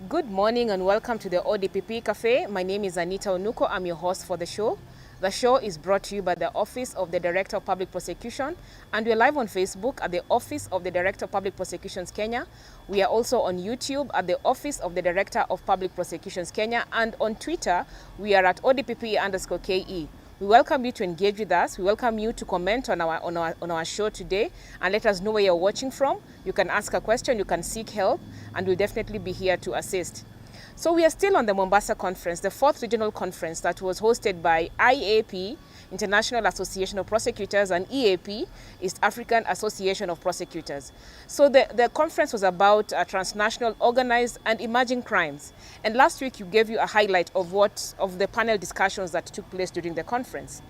Good morning and welcome to the ODPP Café. My name is Anita Onuko. I'm your host for the show. The show is brought to you by the Office of the Director of Public Prosecution, and we're live on Facebook at the Office of the Director of Public Prosecutions Kenya. We are also on YouTube at the Office of the Director of Public Prosecutions Kenya, and on Twitter we are at ODPP_KE. We welcome you to engage with us. We welcome you to comment on our show today and let us know where you're watching from. You can ask a question, you can seek help, and we'll definitely be here to assist. So we are still on the Mombasa conference, the 4th regional conference that was hosted by IAP, International Association of Prosecutors, and EAP, East African Association of Prosecutors. So the conference was about transnational organized and emerging crimes. And last week you gave you a highlight of the panel discussions that took place during the conference.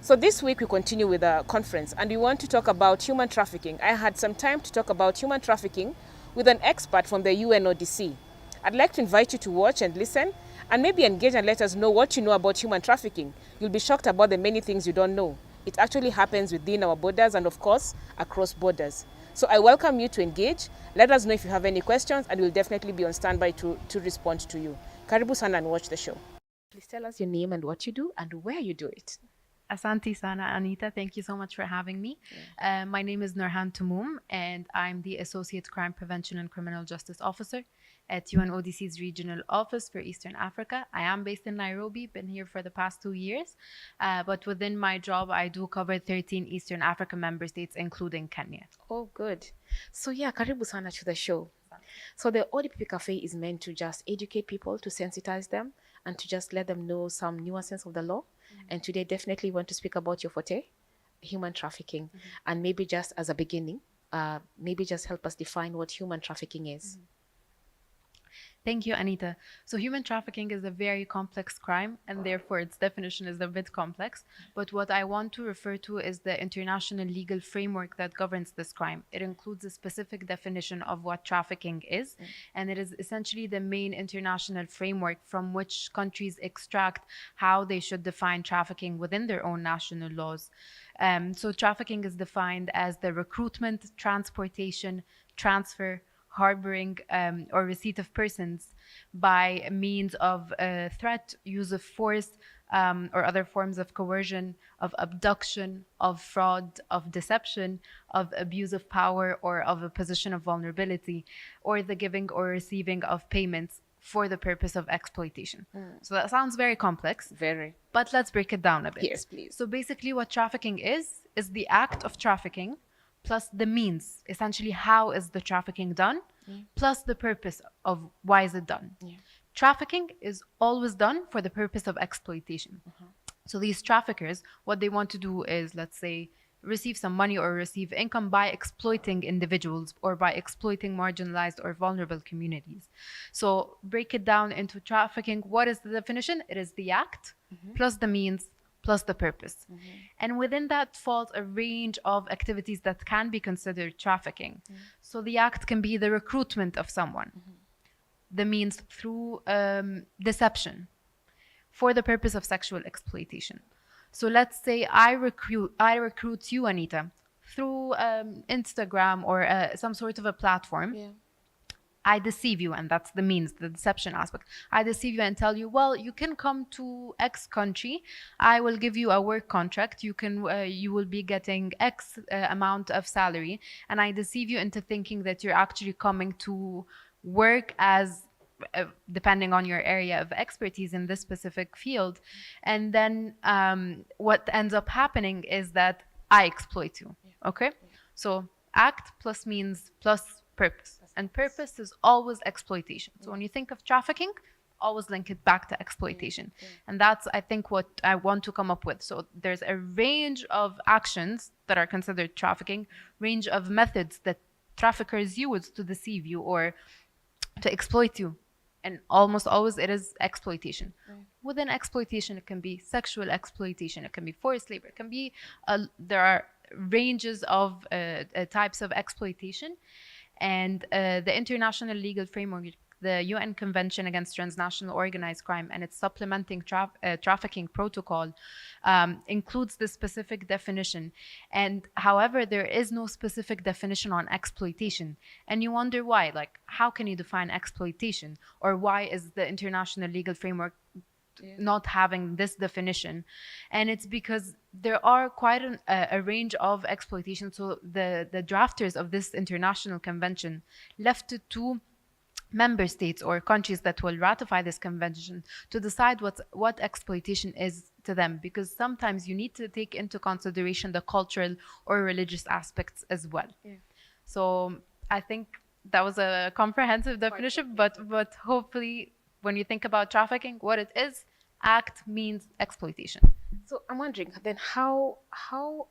So this week we continue with the conference and we want to talk about human trafficking. I had some time to talk about human trafficking with an expert from the UNODC. I'd like to invite you to watch and listen and maybe engage and let us know what you know about human trafficking. You'll be shocked about the many things you don't know. It actually happens within our borders and of course across borders. So I welcome you to engage. Let us know if you have any questions and we'll definitely be on standby to respond to you. Karibu sana and watch the show. Please tell us your name and what you do and where you do it. Asante sana, Anita. Thank you so much for having me. My name is Norhan Tomoum, and I'm the Associate Crime Prevention and Criminal Justice Officer at UNODC's Regional Office for Eastern Africa. I am based in Nairobi, been here for the past 2 years. But within my job, I do cover 13 Eastern Africa member states, including Kenya. Oh, good. So yeah, karibu sana to the show. So the ODPP Cafe is meant to just educate people, to sensitize them, and to just let them know some nuances of the law. And today definitely want to speak about your forte, human trafficking. And maybe just as a beginning, maybe just help us define what human trafficking is. Thank you, Anita. So human trafficking is a very complex crime, and therefore its definition is a bit complex. But what I want to refer to is the international legal framework that governs this crime. It includes a specific definition of what trafficking is, and it is essentially the main international framework from which countries extract how they should define trafficking within their own national laws. So trafficking is defined as the recruitment, transportation, transfer, harboring or receipt of persons by means of threat, use of force, or other forms of coercion, of abduction, of fraud, of deception, of abuse of power, or of a position of vulnerability, or the giving or receiving of payments for the purpose of exploitation. So that sounds very complex. Very. But let's break it down a bit. Yes, please. So basically what trafficking is the act of trafficking plus the means, essentially how is the trafficking done, plus the purpose of why is it done. Trafficking is always done for the purpose of exploitation. So these traffickers, what they want to do is, let's say, receive some money or receive income by exploiting individuals or by exploiting marginalized or vulnerable communities. So break it down into trafficking. What is the definition? It is the act plus the means plus the purpose. And within that falls a range of activities that can be considered trafficking. So the act can be the recruitment of someone, the means through deception for the purpose of sexual exploitation. So let's say I recruit you, Anita, through Instagram or some sort of a platform. I deceive you, and that's the means, the deception aspect. I deceive you and tell you, well, you can come to X country. I will give you a work contract. You will be getting X amount of salary, and I deceive you into thinking that you're actually coming to work as depending on your area of expertise in this specific field. And then what ends up happening is that I exploit you. Okay? So act plus means plus purpose. And purpose is always exploitation. So when you think of trafficking, always link it back to exploitation. And that's, I think, what I want to come up with. So there's a range of actions that are considered trafficking, range of methods that traffickers use to deceive you or to exploit you. And almost always it is exploitation. Within exploitation, it can be sexual exploitation, it can be forced labor, it can be, there are ranges of types of exploitation. And the international legal framework the UN Convention Against Transnational Organized Crime and its supplementing trafficking protocol includes the specific definition. And however, there is no specific definition on exploitation. And you wonder why. Like, how can you define exploitation? Or why is the international legal framework not having this definition? And it's because there are quite a range of exploitation. So the drafters of this international convention left it to member states or countries that will ratify this convention to decide what exploitation is to them, because sometimes you need to take into consideration the cultural or religious aspects as well. So I think that was a comprehensive definition, but hopefully when you think about trafficking, what it is, act means exploitation. So I'm wondering then how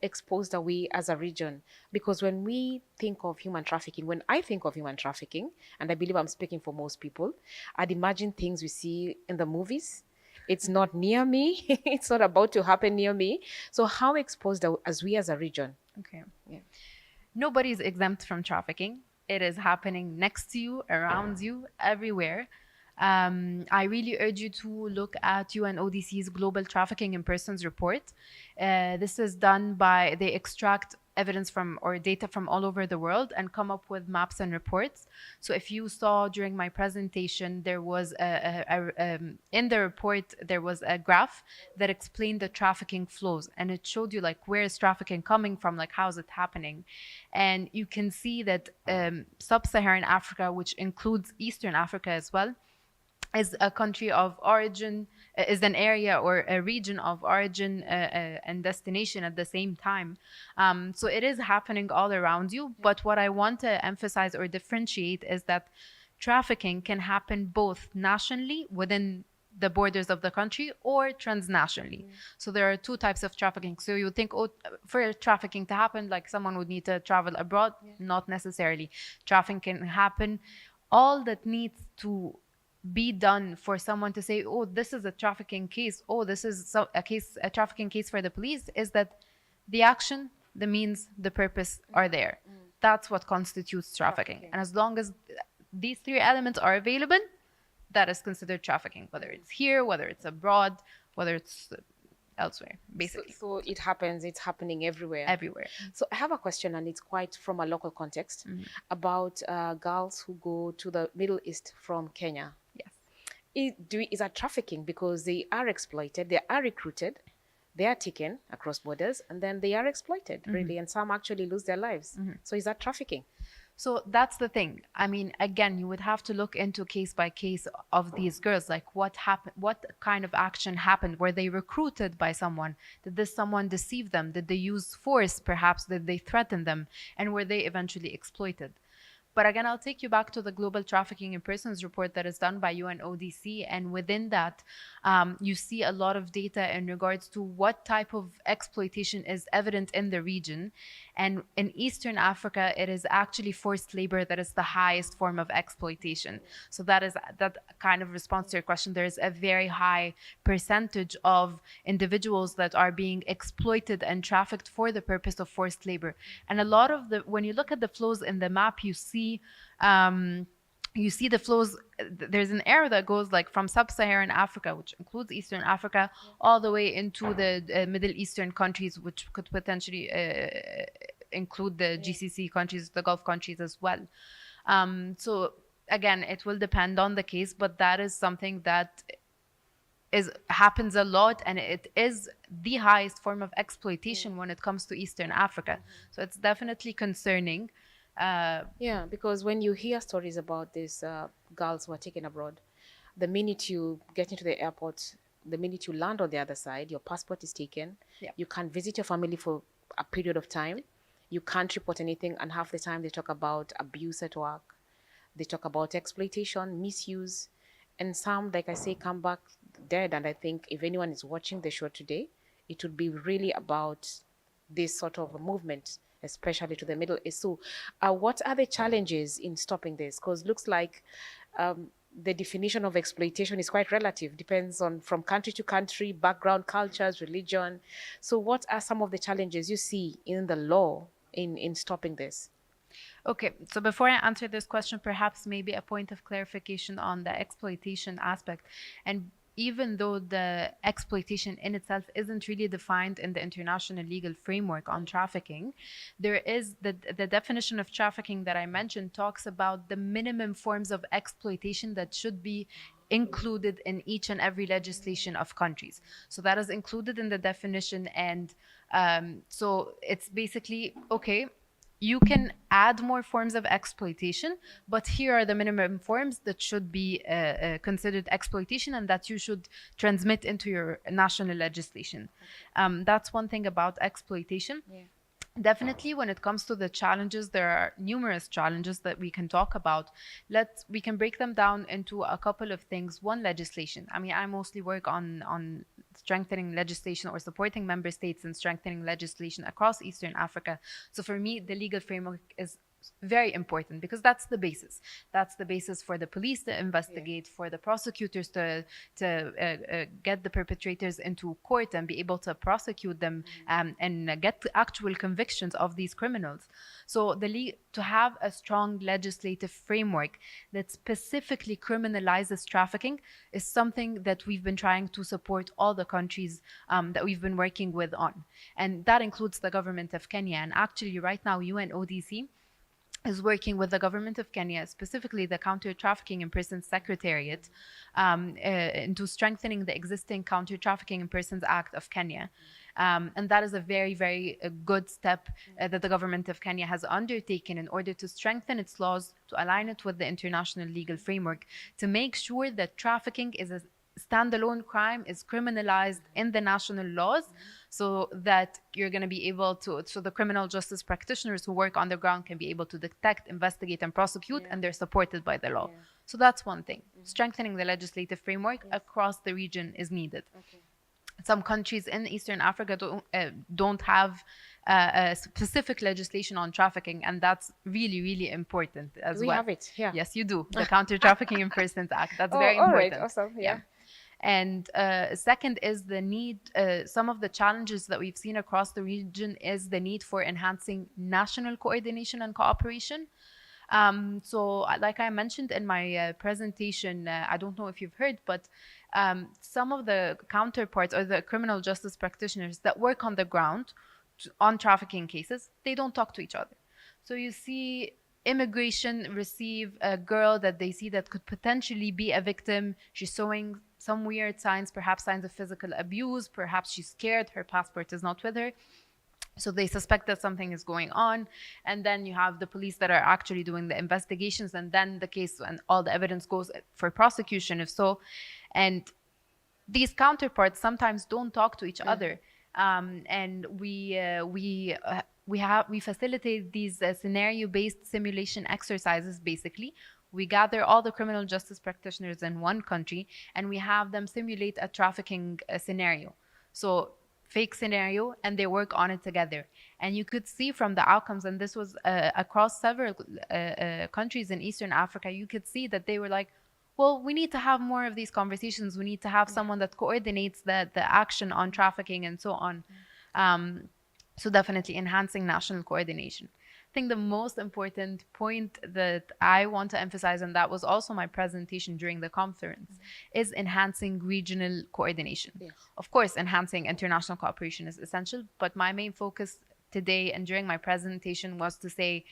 exposed are we as a region? Because when we think of human trafficking, when I think of human trafficking, and I believe I'm speaking for most people, I'd imagine things we see in the movies. It's not near me. It's not about to happen near me. So how exposed are we as a region? Okay. Yeah. Nobody's exempt from trafficking. It is happening next to you, around you, everywhere. I really urge you to look at UNODC's Global Trafficking in Persons report. This is done by, they extract evidence from or data from all over the world and come up with maps and reports. So if you saw during my presentation, there was in the report, there was a graph that explained the trafficking flows, and it showed you like where is trafficking coming from, like how is it happening. And you can see that sub-Saharan Africa, which includes Eastern Africa as well, is a country of origin, is an area or a region of origin and destination at the same time. So it is happening all around you. But what I want to emphasize or differentiate is that trafficking can happen both nationally within the borders of the country or transnationally. So there are two types of trafficking. So you think, oh, for trafficking to happen, like someone would need to travel abroad. Not necessarily. Trafficking can happen. All that needs to be done for someone to say, oh, this is a trafficking case, oh, this is a trafficking case for the police, is that the action, the means, the purpose are there. That's what constitutes trafficking. And as long as these three elements are available, that is considered trafficking, whether it's here, whether it's abroad, whether it's elsewhere, basically. So it happens, it's happening everywhere. Everywhere. So I have a question, and it's quite from a local context, about girls who go to the Middle East from Kenya. Is that trafficking? Because they are exploited, they are recruited, they are taken across borders, and then they are exploited, really, and some actually lose their lives. So is that trafficking? So that's the thing. I mean, again, you would have to look into case by case of these girls, like what happened, what kind of action happened. Were they recruited by someone? Did this someone deceive them? Did they use force, perhaps? Did they threaten them? And were they eventually exploited? But again, I'll take you back to the Global Trafficking in Persons report that is done by UNODC. And within that, you see a lot of data in regards to what type of exploitation is evident in the region. And in Eastern Africa, it is actually forced labor that is the highest form of exploitation. So that kind of response to your question. There is a very high percentage of individuals that are being exploited and trafficked for the purpose of forced labor. And a lot of when you look at the flows in the map, you see the flows. There's an arrow that goes like from sub-Saharan Africa, which includes Eastern Africa, all the way into the Middle Eastern countries, which could potentially include the GCC countries, the Gulf countries as well. So again, it will depend on the case, but that is something that happens a lot, and it is the highest form of exploitation when it comes to Eastern Africa. So it's definitely concerning. Because when you hear stories about these girls who are taken abroad, the minute you get into the airport, the minute you land on the other side, your passport is taken. You can't visit your family for a period of time. You can't report anything, and half the time they talk about abuse at work. They talk about exploitation, misuse, and some, like I say, come back dead. And I think if anyone is watching the show today, it would be really about this sort of a movement, especially to the Middle East. So what are the challenges in stopping this? Because it looks like the definition of exploitation is quite relative, depends on from country to country, background, cultures, religion. So what are some of the challenges you see in the law in stopping this? Okay, so before I answer this question, perhaps maybe a point of clarification on the exploitation aspect. And even though the exploitation in itself isn't really defined in the international legal framework on trafficking, there is the definition of trafficking that I mentioned talks about the minimum forms of exploitation that should be included in each and every legislation of countries. So that is included in the definition. And so it's basically, okay, you can add more forms of exploitation, but here are the minimum forms that should be considered exploitation and that you should transmit into your national legislation. That's one thing about exploitation. Yeah. Definitely, when it comes to the challenges, there are numerous challenges that we can talk about. We can break them down into a couple of things. One, legislation. I mean, I mostly work on strengthening legislation or supporting member states in strengthening legislation across Eastern Africa. So for me, the legal framework is very important because that's the basis. That's the basis for the police to investigate, for the prosecutors to get the perpetrators into court and be able to prosecute them and get actual convictions of these criminals. So to have a strong legislative framework that specifically criminalizes trafficking is something that we've been trying to support all the countries that we've been working with on. And that includes the government of Kenya. And actually right now, UNODC is working with the government of Kenya, specifically the Counter-Trafficking in Persons Secretariat, into strengthening the existing Counter-Trafficking in Persons Act of Kenya. And that is a very, very good step that the government of Kenya has undertaken in order to strengthen its laws, to align it with the international legal framework, to make sure that trafficking is a standalone crime, is criminalized in the national laws, so that you're going to be able to, so the criminal justice practitioners who work on the ground can be able to detect, investigate, and prosecute, and they're supported by the law. So that's one thing. Strengthening the legislative framework across the region is needed. Some countries in Eastern Africa don't have a specific legislation on trafficking, and that's really, really important as well. We have it, yeah. Yes, you do. The Counter-Trafficking in Persons Act. That's very important. All right, awesome, yeah. And second is the need, some of the challenges that we've seen across the region is the need for enhancing national coordination and cooperation. So like I mentioned in my presentation, I don't know if you've heard, but some of the counterparts or the criminal justice practitioners that work on the ground on trafficking cases, they don't talk to each other. So you see immigration receive a girl that they see that could potentially be a victim. She's showing some weird signs, perhaps signs of physical abuse, perhaps she's scared, her passport is not with her. So they suspect that something is going on. And then you have the police that are actually doing the investigations, and then the case and all the evidence goes for prosecution, if so. And these counterparts sometimes don't talk to each other. And we facilitate these scenario-based simulation exercises, basically. We gather all the criminal justice practitioners in one country, and we have them simulate a trafficking scenario. So fake scenario, and they work on it together. And you could see from the outcomes, and this was across several countries in Eastern Africa, you could see that they were like, well, we need to have more of these conversations. We need to have someone that coordinates the action on trafficking and so on. So definitely enhancing national coordination. I think the most important point that I want to emphasize, and that was also my presentation during the conference, is enhancing regional coordination. Yes. Of course, enhancing international cooperation is essential, but my main focus today and during my presentation was to say,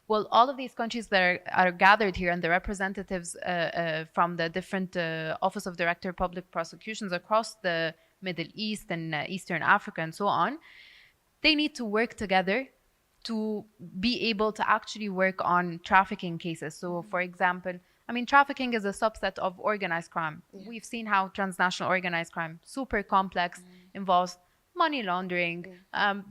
well, all of these countries that are gathered here and the representatives from the different Office of Director of Public Prosecutions across the Middle East and Eastern Africa and so on, they need to work together to be able to actually work on trafficking cases. So, for example, I mean, trafficking is a subset of organized crime. We've seen how transnational organized crime, super complex, involves money laundering.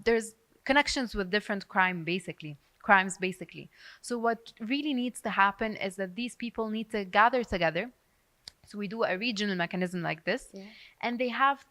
There's connections with different crimes, basically. So what really needs to happen is that these people need to gather together. So we do a regional mechanism like this, and they have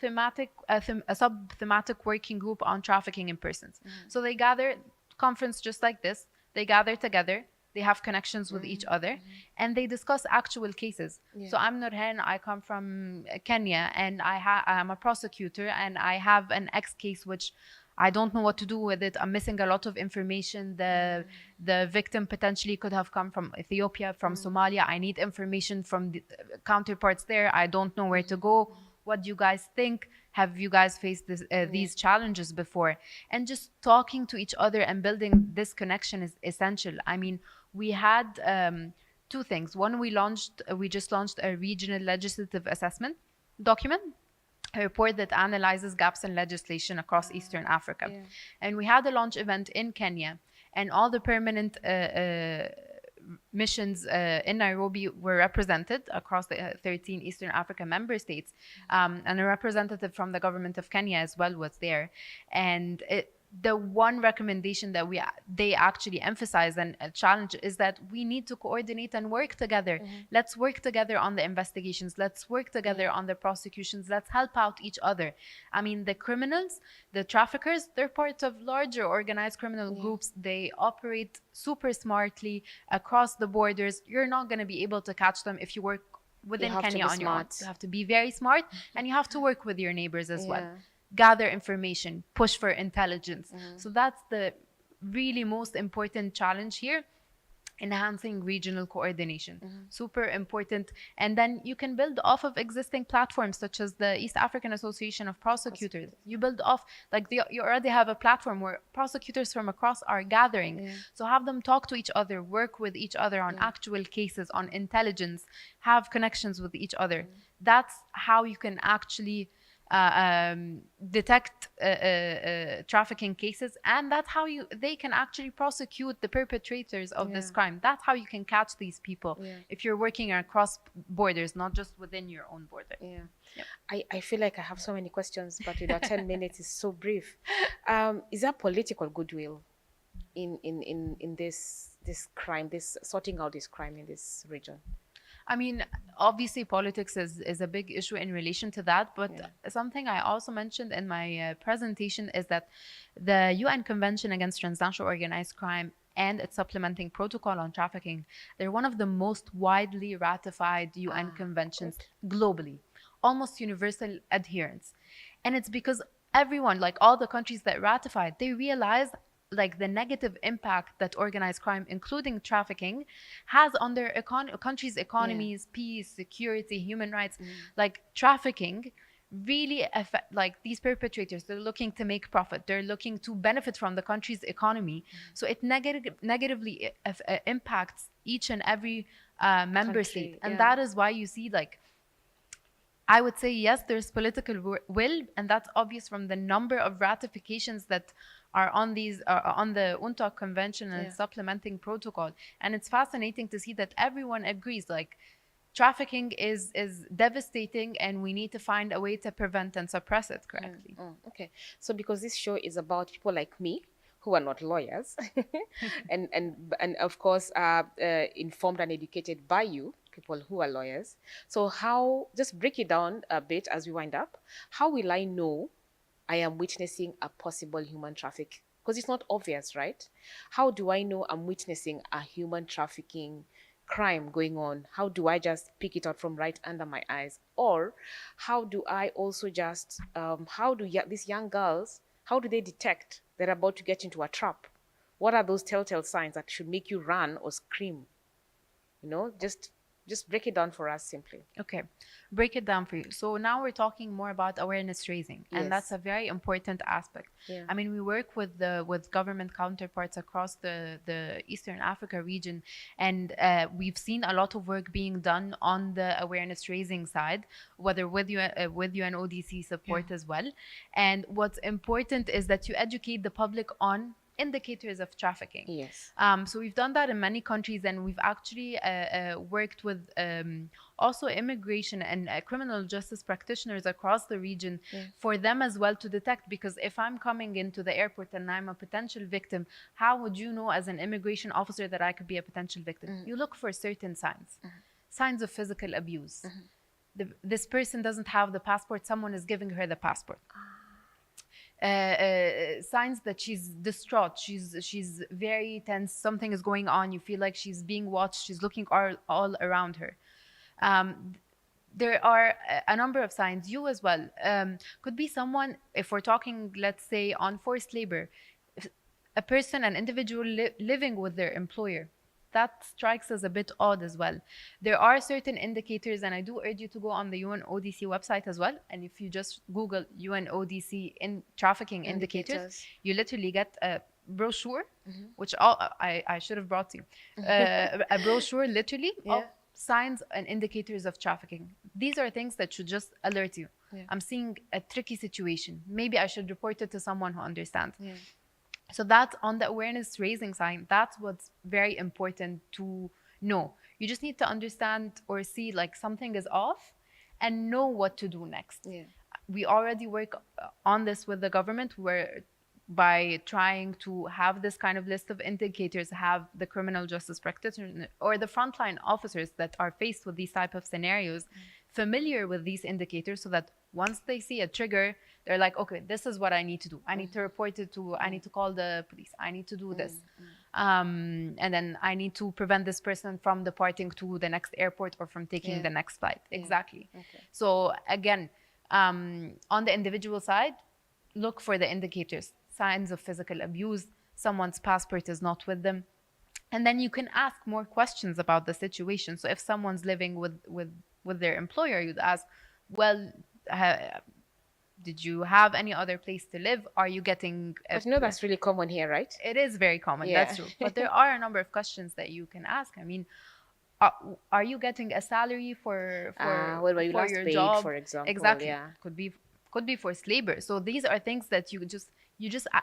a sub-thematic working group on trafficking in persons. So they gather, conference just like this, they gather together, they have connections with each other, and they discuss actual cases. So I'm Norhan, I come from Kenya, and I'm a prosecutor, and I have an X case which I don't know what to do with it. I'm missing a lot of information. The victim potentially could have come from Ethiopia, from Somalia. I need information from the counterparts there. I don't know where to go. What do you guys think? Have you guys faced these challenges before? And just talking to each other and building this connection is essential. I mean, we had two things. One, we just launched a regional legislative assessment document, a report that analyzes gaps in legislation across Eastern Africa. Yeah. And we had a launch event in Kenya, and all the permanent missions in Nairobi were represented across the 13 Eastern Africa member states. And a representative from the government of Kenya as well was there. And the one recommendation that they actually emphasize and challenge is that we need to coordinate and work together. Let's work together on the investigations. Let's work together on the prosecutions. Let's help out each other. I mean, the criminals, the traffickers, they're part of larger organized criminal groups. They operate super smartly across the borders. You're not going to be able to catch them if you work within Kenya on your own. You have to be very smart, and you have to work with your neighbors as well. Gather information, push for intelligence. So that's the really most important challenge here, enhancing regional coordination. Super important. And then you can build off of existing platforms such as the East African Association of Prosecutors. You build off, like you already have a platform where prosecutors from across are gathering. So have them talk to each other, work with each other on actual cases, on intelligence, have connections with each other. That's how you can actually detect trafficking cases, and that's how they can actually prosecute the perpetrators of this crime. That's how you can catch these people if you're working across borders, not just within your own border. I feel like I have so many questions, but with our 10 minutes is so brief. Is there political goodwill in this crime, this sorting out this crime in this region? I mean, obviously politics is a big issue in relation to that, but something I also mentioned in my presentation is that the UN Convention Against Transnational Organized Crime and its supplementing protocol on trafficking, they're one of the most widely ratified UN conventions globally, almost universal adherence. And it's because everyone, like all the countries that ratified, they realized like the negative impact that organized crime, including trafficking, has on their countries' economies, peace, security, human rights. Like trafficking really affect, like these perpetrators, they're looking to make profit. They're looking to benefit from the country's economy. So it negatively impacts each and every member state. And that is why you see, like, I would say, yes, there's political will, and that's obvious from the number of ratifications that are on these on the UNTOC convention and supplementing protocol. And it's fascinating to see that everyone agrees, like, trafficking is devastating, and we need to find a way to prevent and suppress it correctly. Okay, so because this show is about people like me who are not lawyers, and of course informed and educated by you, people who are lawyers. So how, just break it down a bit as we wind up. How will I know I am witnessing a possible human traffic? Because it's not obvious, right? How do I know I'm witnessing a human trafficking crime going on? How do I just pick it out from right under my eyes? Or how do I also just, how do these young girls, how do they detect they're about to get into a trap? What are those telltale signs that should make you run or scream? You know, just break it down for us simply. Okay, break it down for you. So now we're talking more about awareness raising, and that's a very important aspect. I mean, we work with government counterparts across the Eastern Africa region, and we've seen a lot of work being done on the awareness raising side, whether with UNODC support as well. And what's important is that you educate the public on indicators of trafficking. So we've done that in many countries, and we've actually worked with also immigration and criminal justice practitioners across the region for them as well to detect. Because if I'm coming into the airport and I'm a potential victim, how would you know as an immigration officer that I could be a potential victim? You look for certain signs. Signs of physical abuse. This person doesn't have the passport, someone is giving her the passport. Signs that she's distraught, she's very tense, something is going on, you feel like she's being watched, she's looking all around her. there are a number of signs. You as well. Could be someone, if we're talking, let's say, on forced labor, a person, an individual living with their employer. That strikes us a bit odd as well. There are certain indicators, and I do urge you to go on the UNODC website as well. And if you just Google UNODC in trafficking indicators, you literally get a brochure, which I should have brought to you. A brochure literally of signs and indicators of trafficking. These are things that should just alert you. I'm seeing a tricky situation. Maybe I should report it to someone who understands. So that's on the awareness raising sign. That's what's very important to know. You just need to understand or see like something is off and know what to do next. We already work on this with the government, where by trying to have this kind of list of indicators, have the criminal justice practitioners or the frontline officers that are faced with these type of scenarios familiar with these indicators, so that once they see a trigger, they're like, okay, this is what I need to do. I need to report it to, I need to call the police. I need to do this. And then I need to prevent this person from departing to the next airport or from taking the next flight. Exactly. So again, on the individual side, look for the indicators, signs of physical abuse, someone's passport is not with them. And then you can ask more questions about the situation. So if someone's living with their employer, you'd ask, well, did you have any other place to live? Are you getting... But you know, that's really common here, right? It is very common, that's true. But there are a number of questions that you can ask. I mean, are you getting a salary for what were you last your paid, job? For example? Exactly. Could be forced labor. So these are things that you just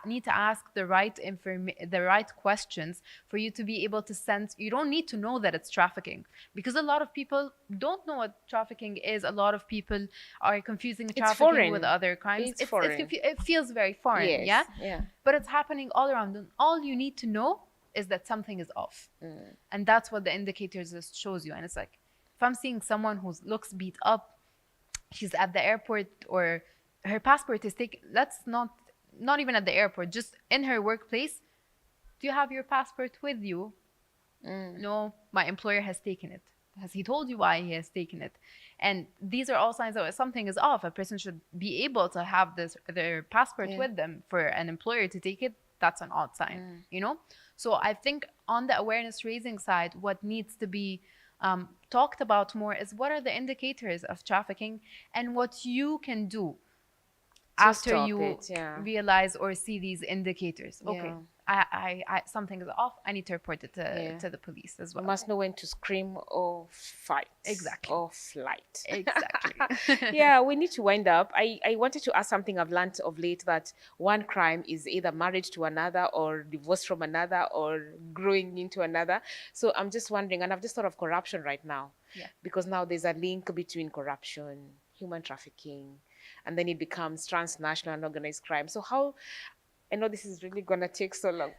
need to ask the right questions for you to be able to sense. You don't need to know that it's trafficking, because a lot of people don't know what trafficking is. A lot of people are confusing trafficking with other crimes. It's foreign. It feels very foreign. Yeah. But it's happening all around. And all you need to know is that something is off. And that's what the indicators just shows you. And it's like, if I'm seeing someone who looks beat up, she's at the airport, or her passport is taken, let's not even at the airport, just in her workplace. Do you have your passport with you? No, my employer has taken it. Has he told you why he has taken it? And these are all signs that something is off. A person should be able to have their passport with them. For an employer to take it, that's an odd sign, you know? So I think on the awareness raising side, what needs to be talked about more is what are the indicators of trafficking and what you can do after you realize or see these indicators. Okay, I something is off. I need to report it to the police as well. You must know when to scream or fight. Exactly. Or flight. Exactly. Yeah, we need to wind up. I wanted to ask something I've learned of late, that one crime is either marriage to another, or divorce from another, or growing into another. So I'm just wondering, and I've just thought of corruption right now. Because now there's a link between corruption, human trafficking, and then it becomes transnational and organized crime. So how, I know this is really going to take so long.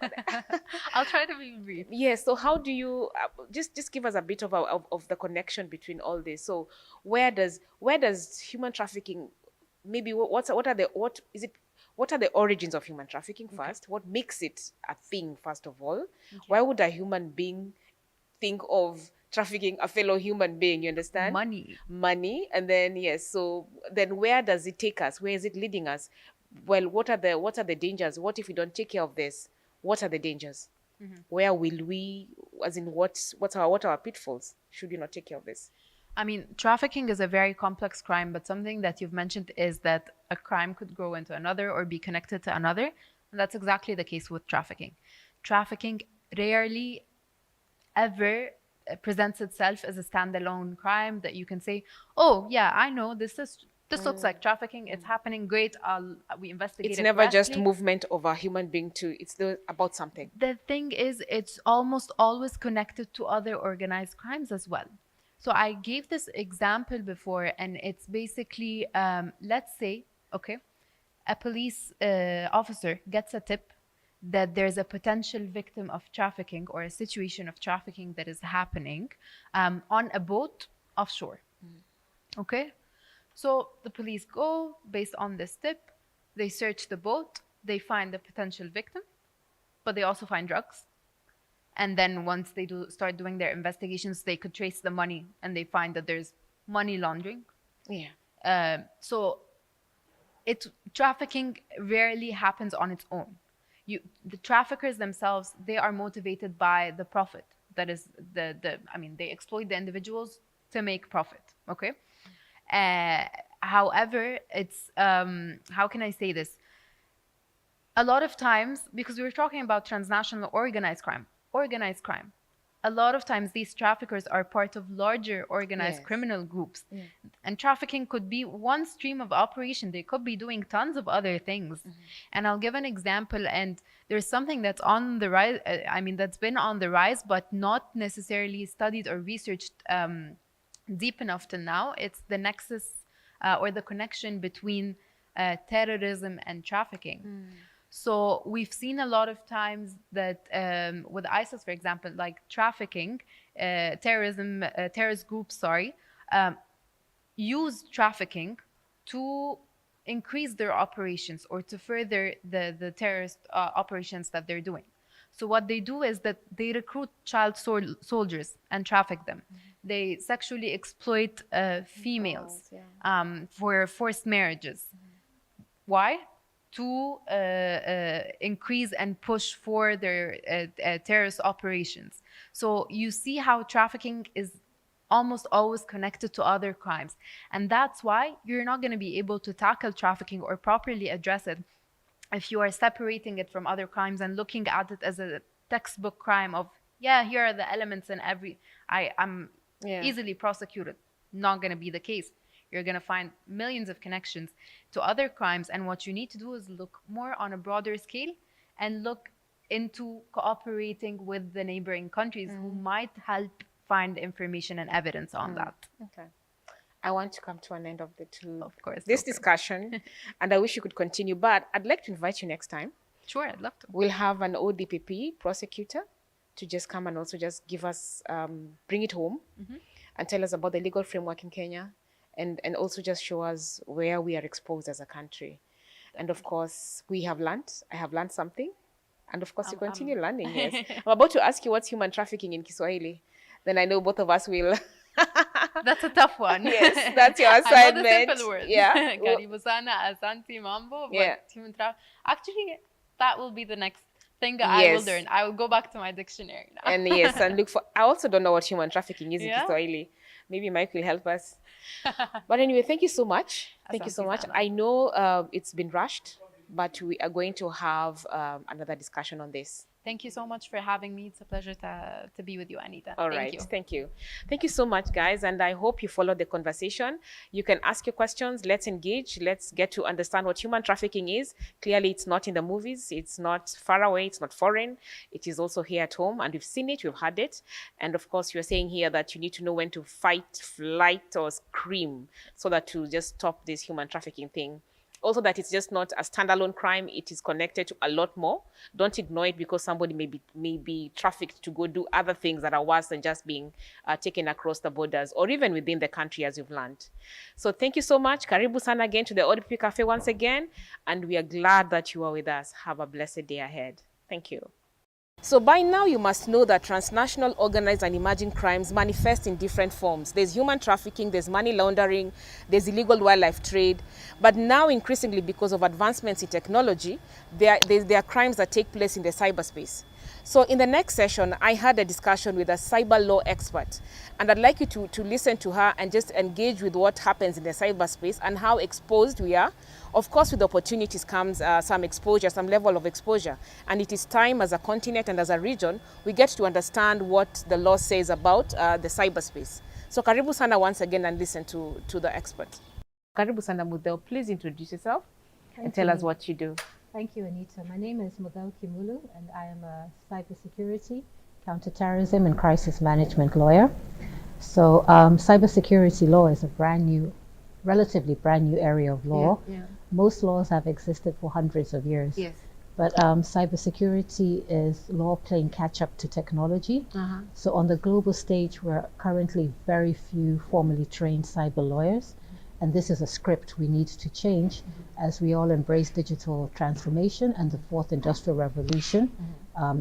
I'll try to be brief. Yes. So how do you, just give us a bit of the connection between all this. So where does human trafficking, maybe what are the origins of human trafficking first? What makes it a thing, first of all? Why would a human being think of trafficking a fellow human being? You understand? Money. And then so then where does it take us? Where is it leading us? Well, what are the dangers? What if we don't take care of this? What are the dangers? Where will we, as in what are our pitfalls should we not take care of this? I mean, trafficking is a very complex crime, but something that you've mentioned is that a crime could grow into another or be connected to another. And that's exactly the case with trafficking. Trafficking rarely ever presents itself as a standalone crime that you can say, oh yeah, I know this looks like trafficking, it's happening, great, we investigate it. It's never just movement of a human being it's about something. The thing is, it's almost always connected to other organized crimes as well. So I gave this example before, and it's basically, let's say, okay, a police officer gets a tip that there's a potential victim of trafficking or a situation of trafficking that is happening on a boat offshore. Okay? So the police go, based on this tip, they search the boat, they find the potential victim, but they also find drugs. And then once they start doing their investigations, they could trace the money, and they find that there's money laundering. Yeah. So trafficking rarely happens on its own. The traffickers themselves, they are motivated by the profit. That is they exploit the individuals to make profit. Okay. However, it's how can I say this? A lot of times, because we were talking about transnational organized crime, a lot of times these traffickers are part of larger organized criminal groups. And trafficking could be one stream of operation. They could be doing tons of other things. And I'll give an example. And there's something that's on the rise, that's been on the rise, but not necessarily studied or researched deep enough till now. It's the nexus or the connection between terrorism and trafficking. So we've seen a lot of times that with ISIS, for example, like trafficking, terrorist groups, use trafficking to increase their operations or to further the terrorist operations that they're doing. So what they do is that they recruit child soldiers and traffic them. They sexually exploit females for forced marriages. Why? To increase and push for their terrorist operations. So you see how trafficking is almost always connected to other crimes. And that's why you're not going to be able to tackle trafficking or properly address it if you are separating it from other crimes and looking at it as a textbook crime of, here are the elements and I'm easily prosecuted. Not going to be the case. You're going to find millions of connections to other crimes. And what you need to do is look more on a broader scale and look into cooperating with the neighboring countries who might help find information and evidence on that. Okay. I want to come to an end of course, this discussion, and I wish you could continue, but I'd like to invite you next time. Sure, I'd love to. We'll have an ODPP prosecutor to just come and also just give us, bring it home and tell us about the legal framework in Kenya. And also just show us where we are exposed as a country. And of course, I have learned something. And of course, you continue learning, yes. I'm about to ask you what's human trafficking in Kiswahili. Then I know both of us will. That's a tough one. Yes, that's your assignment. I know the simple words. Yeah. Karibu sana, asante, mambo. But human trafficking, actually, that will be the next thing I will learn. I will go back to my dictionary now. And and look for, I also don't know what human trafficking is in Kiswahili. Maybe Mike will help us. But anyway, thank you so much. Thank you so much. I know it's been rushed, but we are going to have another discussion on this. Thank you so much for having me. It's a pleasure to be with you, Anita. All right. Thank you. Thank you so much, guys. And I hope you followed the conversation. You can ask your questions. Let's engage. Let's get to understand what human trafficking is. Clearly, it's not in the movies. It's not far away. It's not foreign. It is also here at home. And we've seen it. We've heard it. And of course, you're saying here that you need to know when to fight, flight, or scream so that to just stop this human trafficking thing. Also that it's just not a standalone crime, it is connected to a lot more. Don't ignore it because somebody may be trafficked to go do other things that are worse than just being taken across the borders or even within the country, as you've learned. So thank you so much. Karibu sana again to the ODPP Cafe once again. And we are glad that you are with us. Have a blessed day ahead. Thank you. So by now you must know that transnational organized and emerging crimes manifest in different forms. There's human trafficking, there's money laundering, there's illegal wildlife trade. But now increasingly because of advancements in technology, there are crimes that take place in the cyberspace. So in the next session, I had a discussion with a cyber law expert. And I'd like you to listen to her and just engage with what happens in the cyberspace and how exposed we are. Of course, with opportunities comes some exposure, some level of exposure. And it is time as a continent and as a region, we get to understand what the law says about the cyberspace. So karibu sana once again and listen to the expert. Karibu sana Mutheu, please introduce yourself and tell us what you do. Thank you, Anita. My name is Mutheu Khimulu, and I am a cybersecurity, counterterrorism, and crisis management lawyer. So cybersecurity law is a relatively brand new area of law. Yeah. Most laws have existed for hundreds of years. Yes. But cybersecurity is law playing catch up to technology. So on the global stage, we're currently very few formally trained cyber lawyers. And this is a script we need to change as we all embrace digital transformation, and the fourth industrial revolution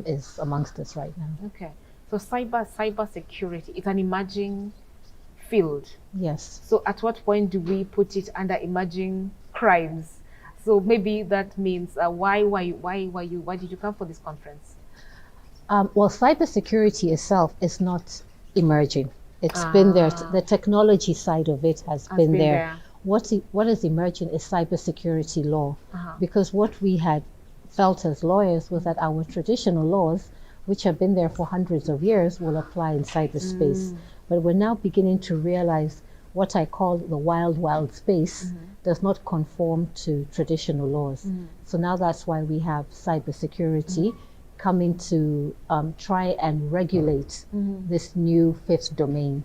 is amongst us right now. Okay. So cybersecurity is an emerging field. Yes. So at what point do we put it under emerging crimes? So maybe that means why did you come for this conference? Well, cybersecurity itself is not emerging. It's been there. The technology side of it has been there. What is emerging is cybersecurity law, because what we had felt as lawyers was that our traditional laws, which have been there for hundreds of years, will apply in cyberspace. But we're now beginning to realize what I call the wild, wild space does not conform to traditional laws. So now that's why we have cybersecurity coming to try and regulate this new fifth domain.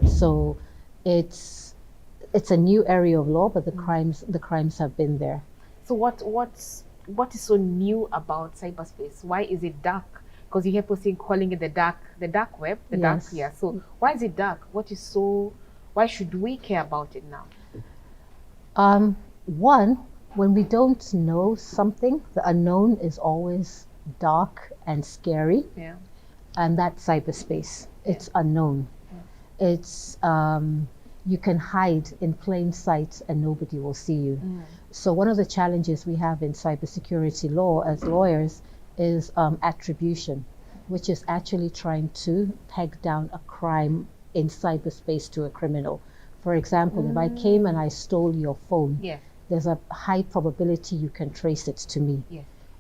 So it's a new area of law, but the crimes have been there. So what is so new about cyberspace? Why is it dark? Because you hear people calling it the dark web, dark. Yeah. So why is it dark? Why should we care about it now? One, when we don't know something, the unknown is always dark and scary. Yeah. And that's cyberspace. It's unknown. It's you can hide in plain sight and nobody will see you. So one of the challenges we have in cybersecurity law as lawyers is attribution, which is actually trying to peg down a crime in cyberspace to a criminal. For example, if I came and I stole your phone, there's a high probability you can trace it to me.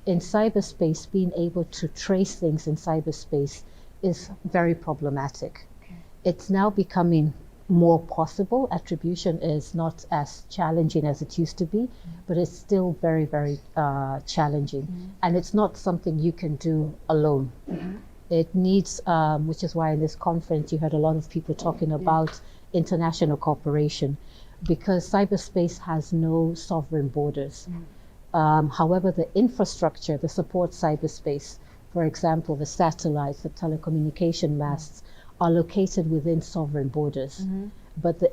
In cyberspace, being able to trace things in cyberspace is very problematic. It's now becoming more possible. Attribution is not as challenging as it used to be, but it's still very, very challenging. And it's not something you can do alone. It needs, which is why in this conference you heard a lot of people talking about international cooperation, because cyberspace has no sovereign borders. However, the infrastructure, the support cyberspace, for example, the satellites, the telecommunication masts, are located within sovereign borders. But the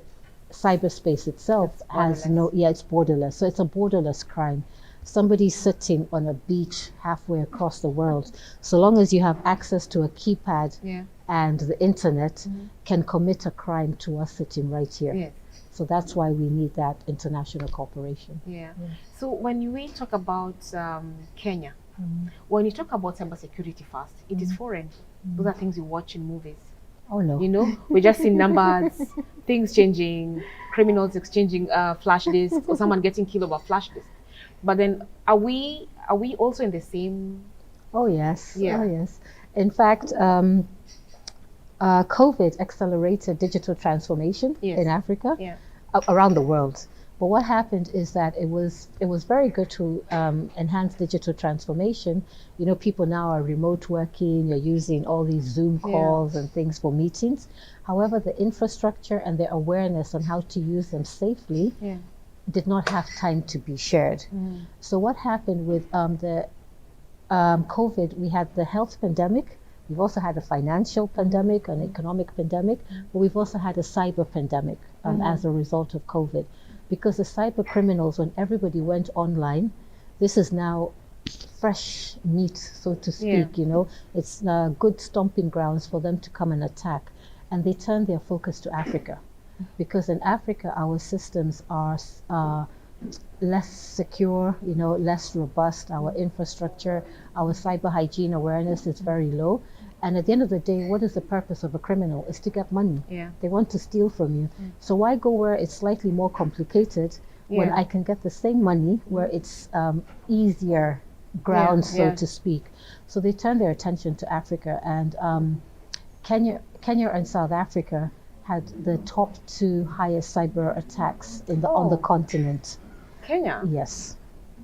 cyberspace itself has no, it's borderless. So it's a borderless crime. Somebody sitting on a beach halfway across the world, so long as you have access to a keypad and the internet, can commit a crime to us sitting right here. So that's why we need that international cooperation. So when we talk about Kenya, when you talk about cybersecurity first, it is foreign. Those are things you watch in movies. Oh no. You know, we just see numbers, things changing, criminals exchanging flash disks, or someone getting killed over flash disks. But then, are we also in the same? Oh yes. Oh yes. In fact, COVID accelerated digital transformation in Africa, around the world. But what happened is that it was very good to enhance digital transformation. You know, people now are remote working, you're using all these Zoom calls and things for meetings. However, the infrastructure and the awareness on how to use them safely did not have time to be shared. So what happened with the COVID, we had the health pandemic, we've also had a financial pandemic, an economic pandemic, but we've also had a cyber pandemic as a result of COVID. Because the cyber criminals, when everybody went online, this is now fresh meat, so to speak, you know. It's good stomping grounds for them to come and attack. And they turn their focus to Africa. Because in Africa, our systems are less secure, you know, less robust. Our infrastructure, our cyber hygiene awareness is very low. And at the end of the day, what is the purpose of a criminal? Is to get money. They want to steal from you. So why go where it's slightly more complicated when I can get the same money where it's easier ground, so to speak? So they turn their attention to Africa. And Kenya and South Africa had the top 2 highest cyber attacks on the continent. Kenya? Yes.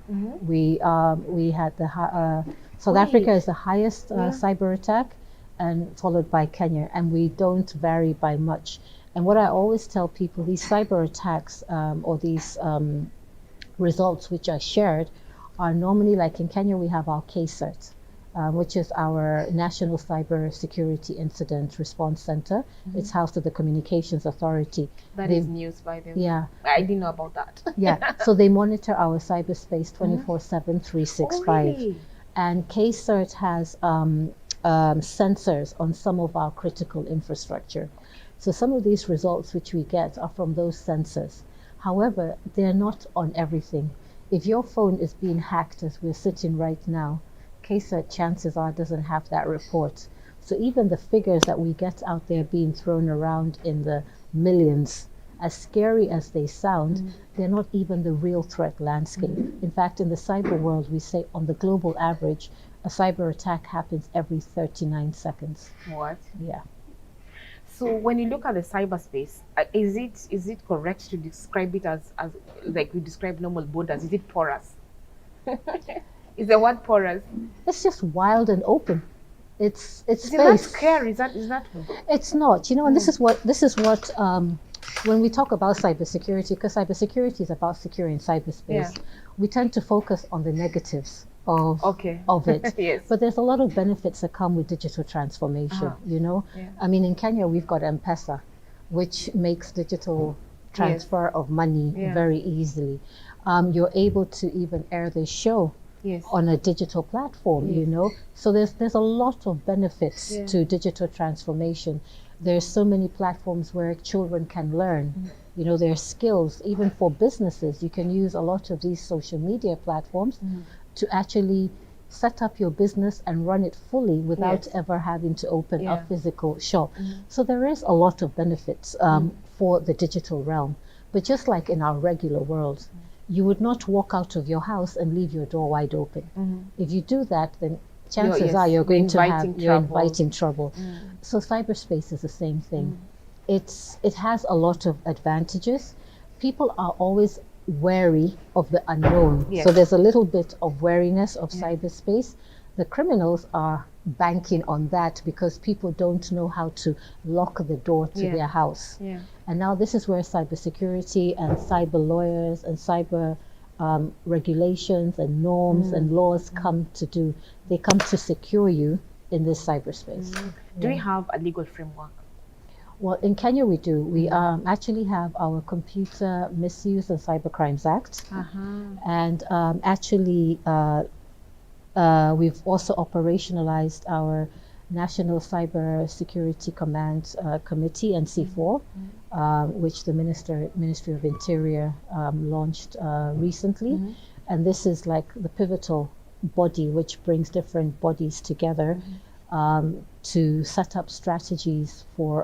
We had the South Africa is the highest cyber attack, and followed by Kenya, and we don't vary by much. And what I always tell people, these cyber attacks or these results which are shared are normally, like in Kenya, we have our KCERT, which is our National Cyber Security Incident Response Center. It's housed at the Communications Authority. That is news, by the way. Yeah. I didn't know about that. So they monitor our cyberspace 24/7, 365. Oh, really? And KCERT has sensors on some of our critical infrastructure. So some of these results which we get are from those sensors. However, they're not on everything. If your phone is being hacked as we're sitting right now, CASA chances are doesn't have that report. So even the figures that we get out there being thrown around in the millions, as scary as they sound, they're not even the real threat landscape. In fact, in the cyber world, we say on the global average, a cyber attack happens every 39 seconds. What? Yeah. So when you look at the cyberspace, is it correct to describe it as like we describe normal borders? Is it porous? Is the word porous? It's just wild and open. It's Is space. that scary? Is that It's not, you know, and this is what when we talk about cybersecurity, because cybersecurity is about securing cyberspace, we tend to focus on the negatives of it. Yes. But there's a lot of benefits that come with digital transformation, you know. Yeah. I mean, in Kenya, we've got M-Pesa, which makes digital transfer of money very easily. You're able to even air the show on a digital platform, you know. So there's a lot of benefits to digital transformation. There's so many platforms where children can learn. You know, there's skills, even for businesses. You can use a lot of these social media platforms to actually set up your business and run it fully without ever having to open a physical shop. So there is a lot of benefits for the digital realm. But just like in our regular world, you would not walk out of your house and leave your door wide open. If you do that, then chances are you're going to have, you're inviting trouble. So cyberspace is the same thing. It has a lot of advantages. People are always wary of the unknown. So there's a little bit of wariness of cyberspace. The criminals are banking on that because people don't know how to lock the door to their house. And now this is where cybersecurity and cyber lawyers and cyber regulations and norms and laws come to do. They come to secure you in this cyberspace. Do we have a legal framework? Well, in Kenya we do. We actually have our Computer Misuse and Cybercrimes Act. And actually we've also operationalized our National Cyber Security Command Committee, NC4, which the Ministry of Interior launched recently. And this is like the pivotal body which brings different bodies together to set up strategies for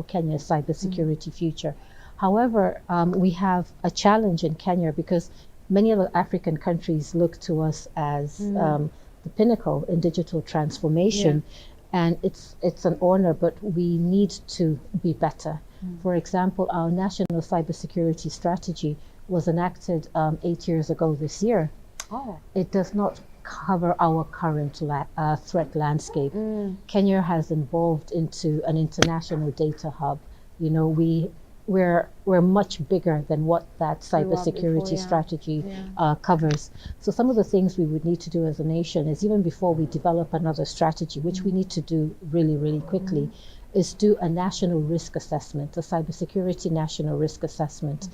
Kenya's cybersecurity future. However, we have a challenge in Kenya because many of the African countries look to us as the pinnacle in digital transformation. And it's an honor, but we need to be better. For example, our national cybersecurity strategy was enacted 8 years ago this year. It does not cover our current threat landscape. Kenya has evolved into an international data hub. You know, we're much bigger than what that cybersecurity strategy covers. So some of the things we would need to do as a nation is, even before we develop another strategy, which we need to do really, really quickly, is do a national risk assessment, a cybersecurity national risk assessment.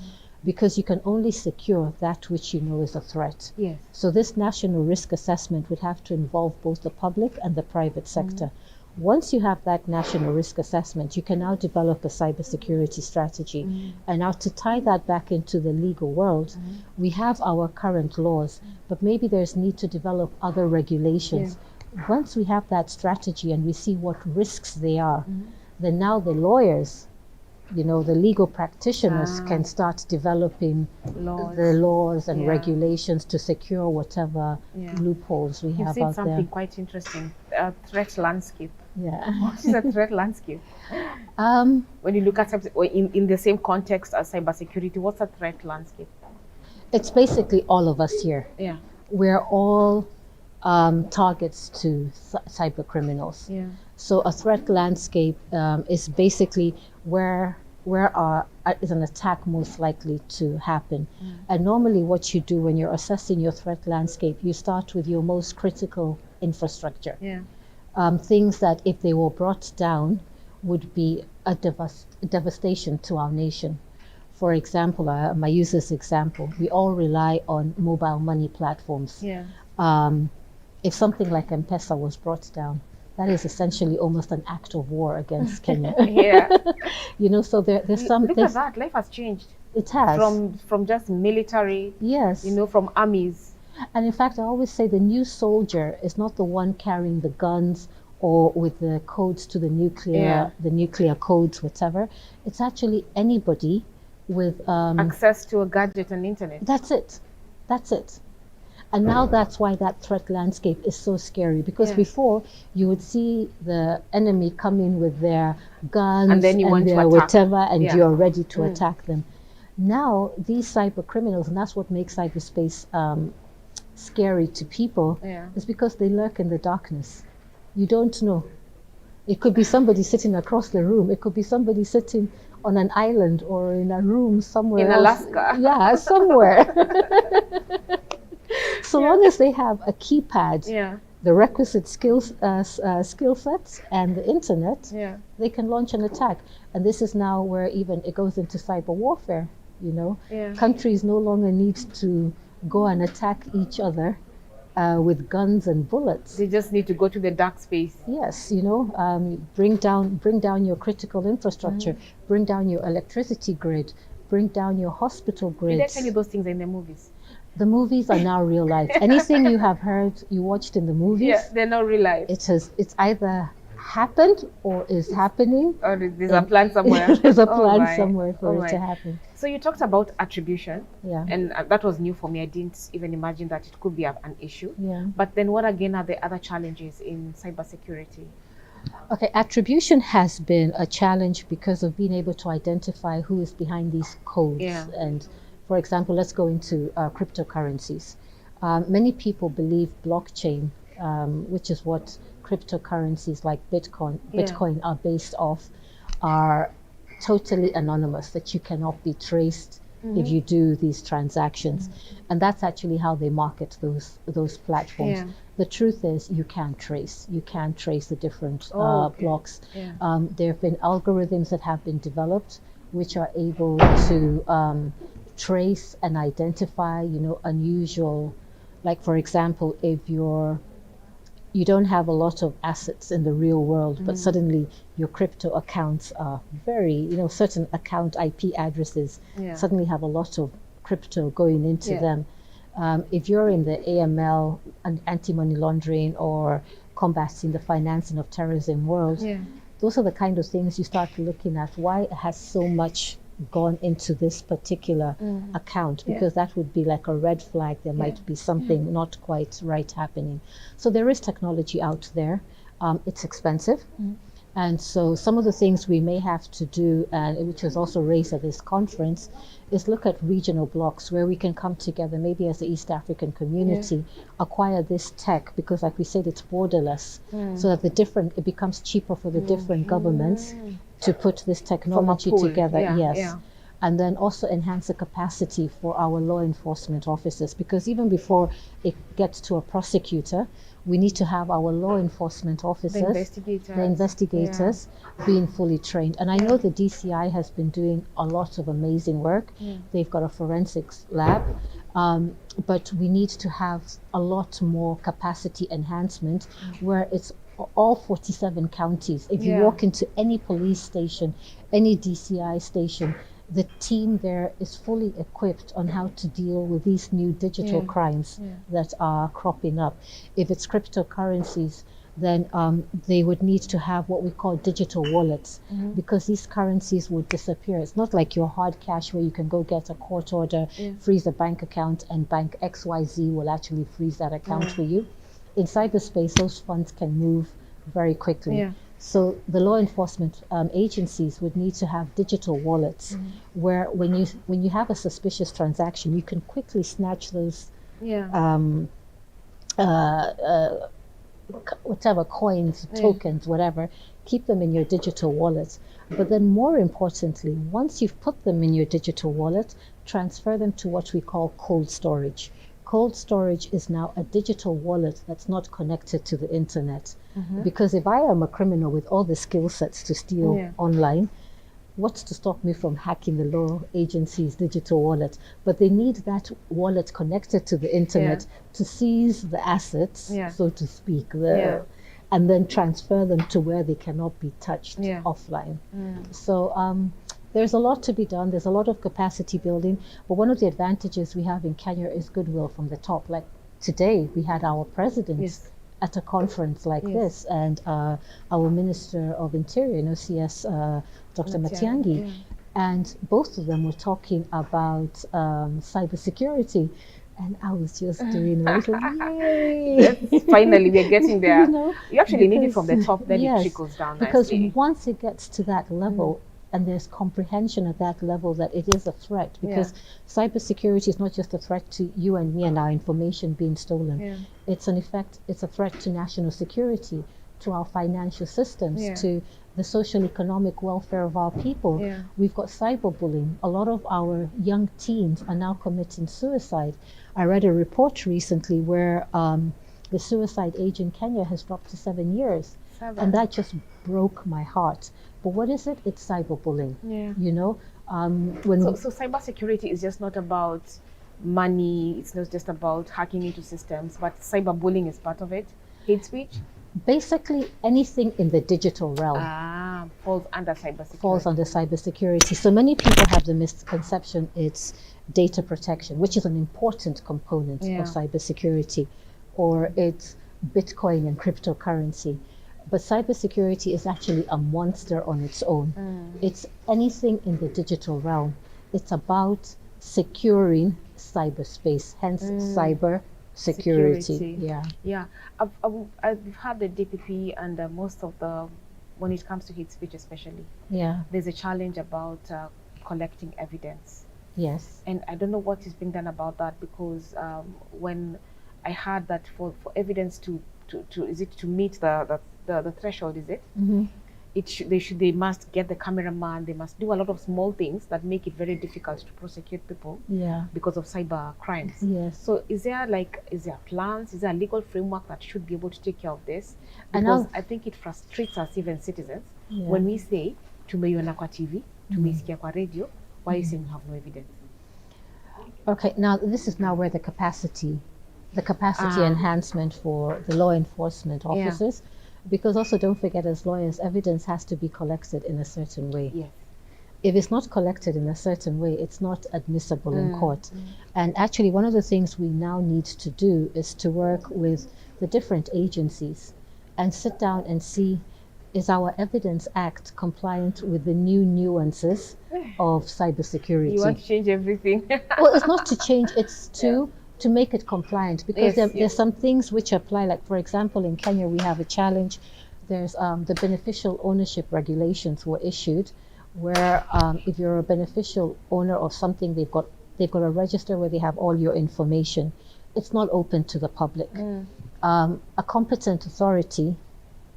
Because you can only secure that which you know is a threat. So this national risk assessment would have to involve both the public and the private sector. Once you have that national risk assessment, you can now develop a cybersecurity strategy. And now to tie that back into the legal world, we have our current laws, but maybe there's need to develop other regulations. Once we have that strategy and we see what risks they are, then now the lawyers, you know, the legal practitioners can start developing the laws and regulations to secure whatever loopholes we have out there. You've said something quite interesting, threat landscape. What is a threat landscape? When you look at in the same context as cybersecurity, what's a threat landscape? It's basically all of us here. We're all targets to cyber criminals. So a threat landscape is basically where is an attack most likely to happen. And normally what you do when you're assessing your threat landscape, you start with your most critical infrastructure. Things that if they were brought down would be a devastation to our nation. For example, I use this example, we all rely on mobile money platforms. If something like M-Pesa was brought down, that is essentially almost an act of war against Kenya. Yeah. You know, so there's some... Look at that, life has changed. It has. From just military, yes. you know, from armies. And in fact, I always say the new soldier is not the one carrying the guns or with the codes to the nuclear codes, whatever. It's actually anybody with access to a gadget and internet. That's it. That's it. And now that's why that threat landscape is so scary, because before you would see the enemy come in with their guns and then you want their to whatever, and you're ready to attack them. Now these cyber criminals, and that's what makes cyberspace scary to people, is because they lurk in the darkness. You don't know. It could be somebody sitting across the room. It could be somebody sitting on an island or in a room somewhere in else. Alaska. Yeah, somewhere. So long as they have a keypad, the requisite skill sets, and the internet, they can launch an attack. And this is now where even it goes into cyber warfare. You know, countries no longer need to go and attack each other with guns and bullets. They just need to go to the dark space. Yes, you know, bring down your critical infrastructure, bring down your electricity grid, bring down your hospital grids. Did they tell you those things in the movies? The movies are now real life. Anything you have heard, you watched in the movies, they're not real life. It's either happened or is happening. Or there's a plan somewhere. There's a plan somewhere for it to happen. So you talked about attribution, yeah, and that was new for me. I didn't even imagine that it could be an issue. Yeah. But then what again are the other challenges in cybersecurity? Okay, attribution has been a challenge because of being able to identify who is behind these codes. And for example, let's go into cryptocurrencies. Many people believe blockchain, which is what cryptocurrencies like Bitcoin are based off, are totally anonymous, that you cannot be traced if you do these transactions. And that's actually how they market those platforms. The truth is you can't trace the different blocks. There have been algorithms that have been developed which are able to trace and identify, you know, unusual, like for example, if you don't have a lot of assets in the real world, but suddenly your crypto accounts are very, you know, certain account IP addresses suddenly have a lot of crypto going into them. If you're in the AML and anti-money laundering or combating the financing of terrorism world, those are the kind of things you start looking at. Why has so much gone into this particular account? Because that would be like a red flag. There might be something not quite right happening. So there is technology out there. It's expensive. And so some of the things we may have to do, and which was also raised at this conference, is look at regional blocks where we can come together, maybe as the East African community, acquire this tech, because like we said, it's borderless, so that it becomes cheaper for the different governments to put this technology together. And then also enhance the capacity for our law enforcement officers, because even before it gets to a prosecutor, we need to have our law enforcement officers, the investigators being fully trained. And I know the DCI has been doing a lot of amazing work. They've got a forensics lab, but we need to have a lot more capacity enhancement where it's all 47 counties. If you walk into any police station, any DCI station, the team there is fully equipped on how to deal with these new digital crimes that are cropping up. If it's cryptocurrencies, then they would need to have what we call digital wallets, because these currencies would disappear. It's not like your hard cash where you can go get a court order, freeze a bank account, and bank XYZ will actually freeze that account for you. In cyberspace, those funds can move very quickly. So the law enforcement agencies would need to have digital wallets where when you have a suspicious transaction, you can quickly snatch those whatever coins, tokens, whatever, keep them in your digital wallet. But then more importantly, once you've put them in your digital wallet, transfer them to what we call cold storage. Cold storage is now a digital wallet that's not connected to the internet. Because if I am a criminal with all the skill sets to steal online, what's to stop me from hacking the law agency's digital wallet? But they need that wallet connected to the internet to seize the assets, so to speak. and then transfer them to where they cannot be touched offline. So there's a lot to be done. There's a lot of capacity building. But one of the advantages we have in Kenya is goodwill from the top. Like today, we had our president at a conference like this, and our Minister of Interior, CS, Dr. Matiang'i, and both of them were talking about cybersecurity. And I was just doing a little, yay! Finally, we're getting there. You actually need it from the top, then it trickles down because nicely. Once it gets to that level, and there's comprehension at that level that it is a threat, because cybersecurity is not just a threat to you and me and our information being stolen. It's a threat to national security, to our financial systems, to the social economic welfare of our people. We've got cyberbullying. A lot of our young teens are now committing suicide. I read a report recently where the suicide age in Kenya has dropped to 7 years. And that just broke my heart. But what is it? It's cyberbullying. So cybersecurity is just not about money. It's not just about hacking into systems, but cyberbullying is part of it. Hate speech. Basically, anything in the digital realm falls under cybersecurity. Falls under cybersecurity. So many people have the misconception it's data protection, which is an important component of cybersecurity, or it's Bitcoin and cryptocurrency. But cybersecurity is actually a monster on its own. It's anything in the digital realm. It's about securing cyberspace, hence cyber security. I've had the DPP and most of when it comes to hate speech especially, there's a challenge about collecting evidence. And I don't know what is being done about that, because when I heard that for evidence to meet the threshold, is it? They must get the cameraman. They must do a lot of small things that make it very difficult to prosecute people because of cyber crimes. So is there plans? Is there a legal framework that should be able to take care of this? Because I think it frustrates us, even citizens, when we say tumeiona kwa TV, tumeisikia kwa radio, why are you saying you have no evidence? Okay, now this is where the capacity enhancement for the law enforcement officers. Because also don't forget, as lawyers, evidence has to be collected in a certain way. If it's not collected in a certain way, it's not admissible in court. And actually, one of the things we now need to do is to work with the different agencies and sit down and see, is our Evidence Act compliant with the new nuances of cybersecurity? You want to change everything. Well, it's not to change, it's to make it compliant, because there's some things which apply. Like, for example, in Kenya, we have a challenge. There's the beneficial ownership regulations were issued, where if you're a beneficial owner of something, they've got a register where they have all your information. It's not open to the public. A competent authority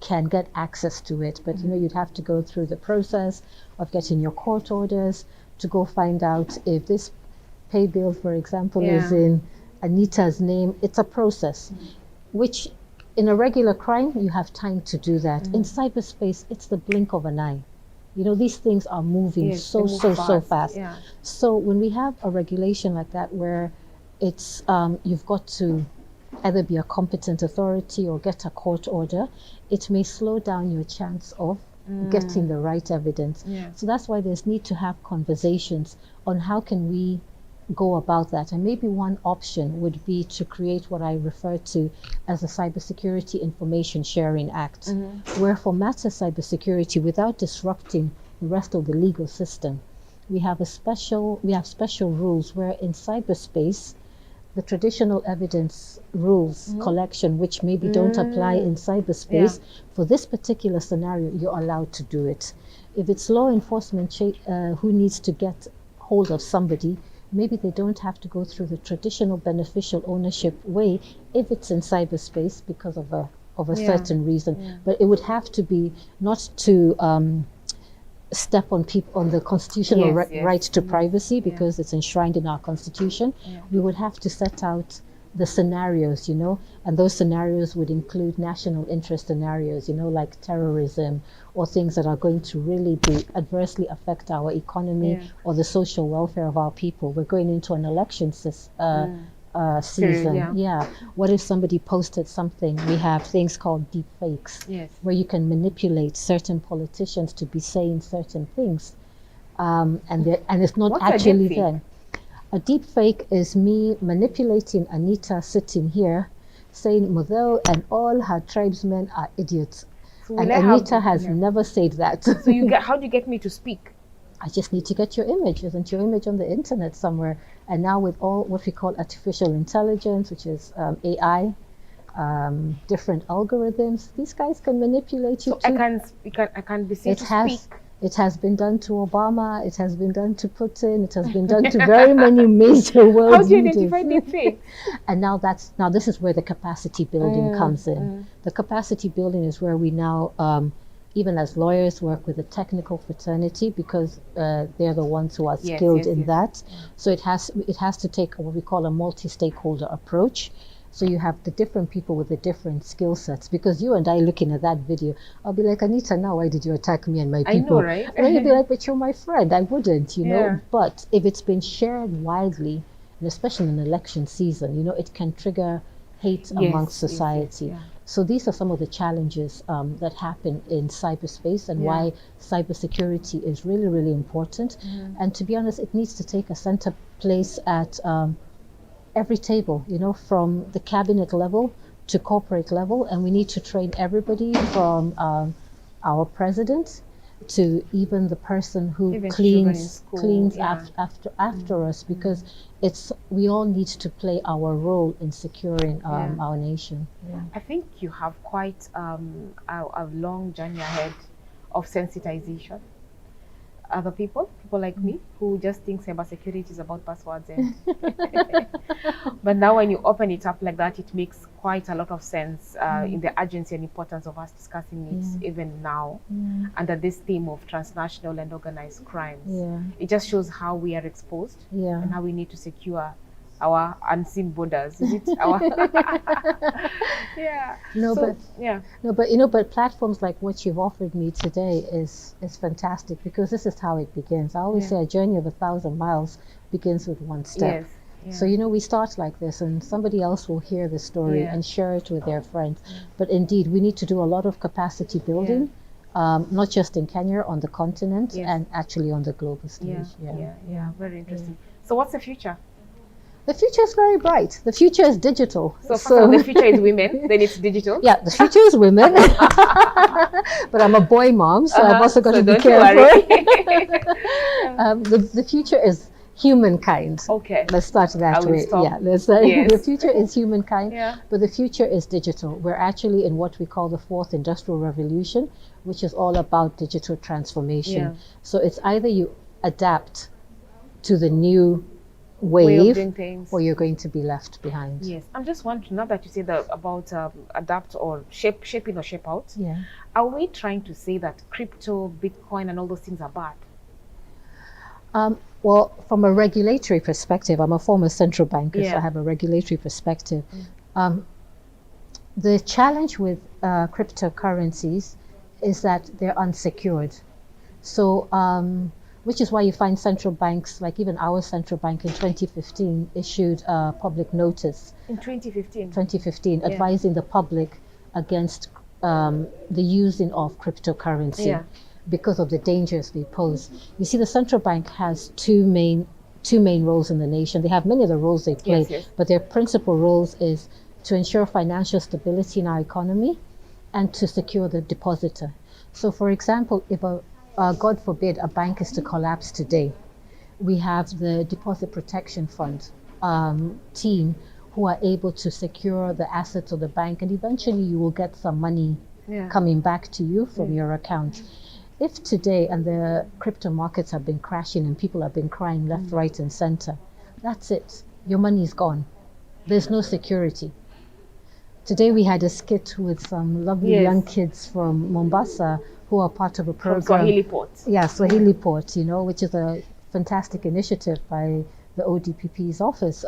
can get access to it, but you'd have to go through the process of getting your court orders to go find out if this pay bill, for example, is in Anita's name. It's a process, which in a regular crime, you have time to do that. In cyberspace, it's the blink of an eye. These things are moving so fast. So when we have a regulation like that, where it's you've got to either be a competent authority or get a court order, it may slow down your chance of getting the right evidence. So that's why there's need to have conversations on how can we go about that. And maybe one option would be to create what I refer to as a Cybersecurity Information Sharing Act, where for matter cybersecurity, without disrupting the rest of the legal system, we have special rules where in cyberspace, the traditional evidence rules collection, which maybe don't apply in cyberspace, for this particular scenario, you're allowed to do it. If it's law enforcement who needs to get hold of somebody, maybe they don't have to go through the traditional beneficial ownership way if it's in cyberspace because of a certain reason. But it would have to be not to step on the constitutional right to privacy, because it's enshrined in our constitution. We would have to set out the scenarios, and those scenarios would include national interest scenarios, like terrorism or things that are going to really adversely affect our economy or the social welfare of our people. We're going into an election season. Yeah. What if somebody posted something? We have things called deep fakes, Yes. where you can manipulate certain politicians to be saying certain things, and it's not What's actually a deep them. A deep fake is me manipulating Anita sitting here, saying Mutheu and all her tribesmen are idiots. So And Anita has never said that. So how do you get me to speak? I just need to get your image. Isn't your image on the internet somewhere? And now with all what we call artificial intelligence, which is AI, different algorithms, these guys can manipulate you so too. I can be seen to speak. It has been done to Obama. It has been done to Putin. It has been done to very many major world leaders. How do you identify deep fake? And now this is where the capacity building comes in. The capacity building is where we now, even as lawyers, work with the technical fraternity, because they're the ones who are skilled in that. So it has to take what we call a multi-stakeholder approach. So you have the different people with the different skill sets. Because you and I looking at that video, I'll be like, Anita, now why did you attack me and my people? I know, right? And you'll be like, but you're my friend. I wouldn't, you know. But if it's been shared widely, and especially in election season, you know, it can trigger hate amongst society. So these are some of the challenges that happen in cyberspace, and why cybersecurity is really, really important. And to be honest, it needs to take a center place at every table, you know, from the cabinet level to corporate level. And we need to train everybody from our president to even the person who cleans after us, because we all need to play our role in securing our nation. I think you have quite a long journey ahead of sensitization. Other people like me, who just think cybersecurity is about passwords, and but now when you open it up like that, it makes quite a lot of sense in the urgency and importance of us discussing it even now under this theme of transnational and organized crimes. It just shows how we are exposed and how we need to secure our unseen borders. Is it our but platforms like what you've offered me today is fantastic, because this is how it begins. I always say a journey of 1,000 miles begins with one step. So, you know, we start like this, and somebody else will hear the story and share it with their friends. But indeed, we need to do a lot of capacity building, not just in Kenya, on the continent, and actually on the global stage. Very interesting. So what's the future? The future is very bright. The future is digital. So the future is women, then it's digital? Yeah, the future is women. But I'm a boy mom, so I've also got to be careful. The future is humankind. Okay. Let's start that way. Yeah, the future is humankind, but the future is digital. We're actually in what we call the fourth industrial revolution, which is all about digital transformation. So it's either you adapt to the new wave, or you're going to be left behind. Yes, I'm just wondering, now that you say that about adapt or shape in or shape out, are we trying to say that crypto, Bitcoin and all those things are bad? Well, from a regulatory perspective, I'm a former central banker, so I have a regulatory perspective. The challenge with cryptocurrencies is that they're unsecured. So which is why you find central banks, like even our central bank in 2015, issued a public notice. In 2015? 2015, advising the public against the using of cryptocurrency because of the dangers they pose. You see, the central bank has two main roles in the nation. They have many of the roles they play, but their principal roles is to ensure financial stability in our economy and to secure the depositor. So, for example, if God forbid, a bank is to collapse today, we have the Deposit Protection Fund team who are able to secure the assets of the bank, and eventually you will get some money coming back to you from your account. If today, and the crypto markets have been crashing and people have been crying left, right and center, that's it. Your money is gone. There's no security. Today we had a skit with some lovely young kids from Mombasa who are part of a program. From Swahili Port. Yeah, Swahili Port, you know, which is a fantastic initiative by the ODPP's office.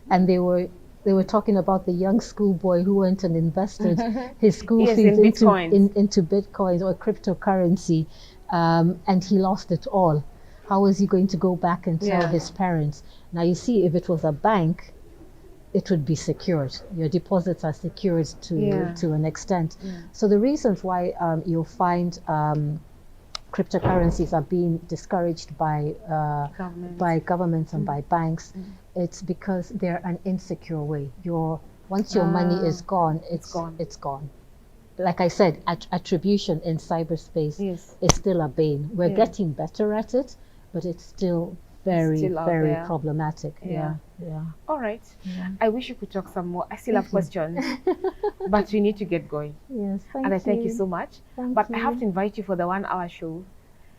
And they were talking about the young schoolboy who went and invested his school fees into Bitcoins or cryptocurrency, and he lost it all. How is he going to go back and tell his parents? Now you see, if it was a bank, it would be secured. Your deposits are secured to an extent. So the reasons why you'll find cryptocurrencies are being discouraged by governments and by banks, it's because they're an insecure way. Once your money is gone, it's gone. Like I said, attribution in cyberspace is still a bane. We're getting better at it, but it's still very problematic. All right. I wish you could talk some more. I still have questions, but we need to get going. Yes, I thank you so much. But I have to invite you for the 1 hour show.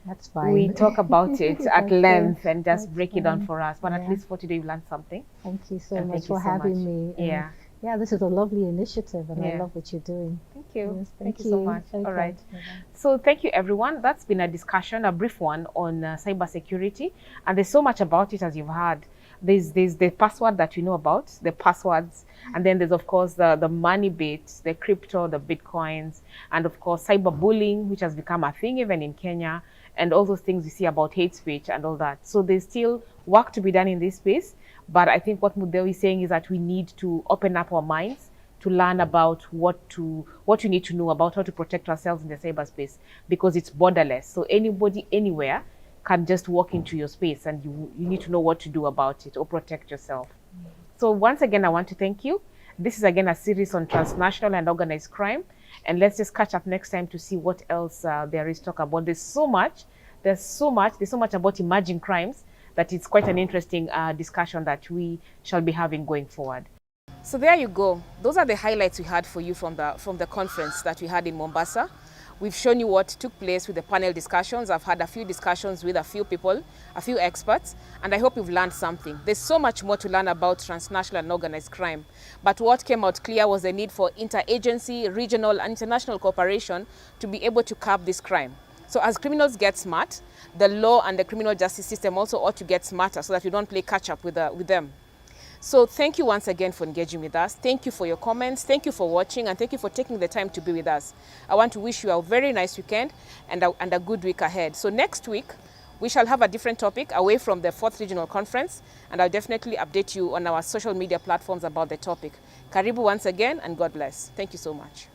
That's fine. We talk about it at length and just break it down for us. But at least for today, you've learned something. Thank you so much for having me. Yeah, this is a lovely initiative, and I love what you're doing. Thank you. Yes, thank you so much. Okay. All right. So thank you, everyone. That's been a discussion, a brief one on cybersecurity. And there's so much about it, as you've heard. There's the password that you know about, the passwords. And then there's, of course, the money bit, the crypto, the bitcoins, and, of course, cyberbullying, which has become a thing even in Kenya, and all those things you see about hate speech and all that. So there's still work to be done in this space. But I think what Mutheu is saying is that we need to open up our minds to learn about what you need to know about how to protect ourselves in the cyberspace, because it's borderless. So anybody, anywhere can just walk into your space, and you need to know what to do about it or protect yourself. So once again, I want to thank you. This is again a series on transnational and organized crime. And let's just catch up next time to see what else there is to talk about. There's so much about emerging crimes that it's quite an interesting discussion that we shall be having going forward. So there you go. Those are the highlights we had for you from the conference that we had in Mombasa. We've shown you what took place with the panel discussions. I've had a few discussions with a few people, a few experts, and I hope you've learned something. There's so much more to learn about transnational and organized crime. But what came out clear was the need for interagency, regional, and international cooperation to be able to curb this crime. So as criminals get smart, the law and the criminal justice system also ought to get smarter so that we don't play catch up with them. So thank you once again for engaging with us. Thank you for your comments. Thank you for watching, and thank you for taking the time to be with us. I want to wish you a very nice weekend and a good week ahead. So next week, we shall have a different topic away from the 4th Regional Conference, and I'll definitely update you on our social media platforms about the topic. Karibu once again, and God bless. Thank you so much.